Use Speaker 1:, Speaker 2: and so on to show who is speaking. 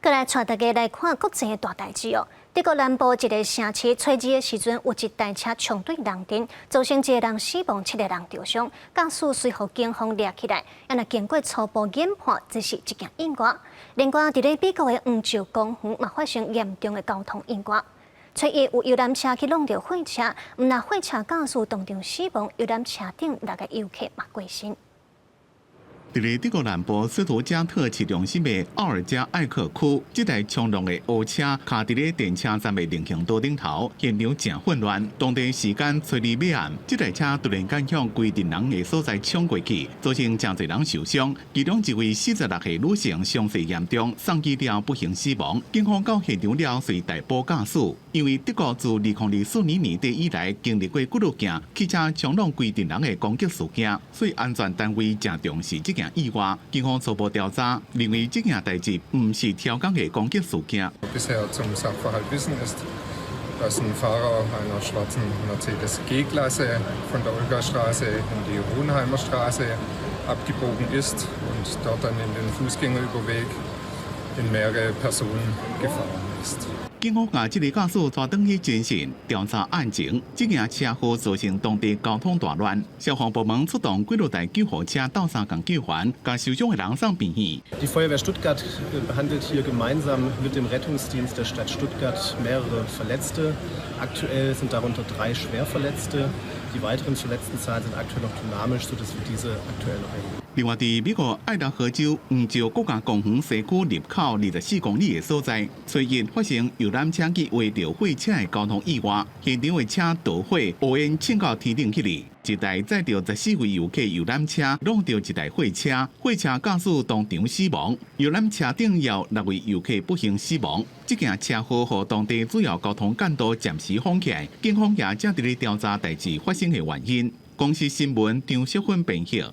Speaker 1: 过来带大家来看国际的大代志哦。德国南部一个城市初二的时阵，有一台车冲对人阵，造成一个人死亡，7个人受伤。驾驶随后警方抓起来，也经过初步研判，这是一件意外。另外，伫咧美国的黄石公园嘛发生严重的交通意外。初一有游览车去弄到货车，毋但货车驾驶当场死亡，游览车顶6个游客嘛过身。
Speaker 2: 在德国南部斯图加特市中心的奥尔加艾克区，这台冲浪的乌车卡伫咧电车站的菱形道顶头，现场正混乱。当地时间初二尾暗，这台车突然间向规定人的所在冲过去，造成真侪人受伤，其中一位46岁女性伤势严重，送医了不幸死亡。警方到现场了随逮捕驾驶，因为德国自2024年底以来经历过几多件汽车冲浪规定人的攻击事件，所以安全单位正重视这件意外。警方初步调查，认为这件代志不是挑工的攻击事件。
Speaker 3: Bisher zum Sachverhalt wissen ist, dass ein Fahrer einer schwarzen Mercedes G-Klasse von der Olgastraße in die Hohenheimer Straße abgebogen ist und dort dann in den Fußgängerüberweg in mehrere Personen gefahren ist.
Speaker 2: 警方把这个驾驶抓回去侦讯调查案情，这件车祸造成当地交通大乱。消防部门出动几多台救护车到三共救援，把受伤的人送病院。
Speaker 4: Die Feuerwehr Stuttgart behandelt hier gemeinsam mit dem Rettungsdienst der Stadt Stuttgart mehrere Verletzte. Aktuell sind darunter 3 Schwerverletzte. Die weiteren Verletztenzahlen sind aktuell noch dynamisch, sodass wir diese aktuell noch erheben.
Speaker 2: 另外，在美国爱达荷州黄石国家公园西区入口24公里的所在，初日发生游览车去围着货车的交通意外，现场的车导火，乌烟窜到天顶去哩。一台载着14位游客游览车撞到一台货车，货车驾驶当场死亡，游览车顶有6位游客不幸死亡。这件车祸和当地主要交通干道暂时封起来，警方也正在调查代志发生的原因。公司新闻张淑芬编辑。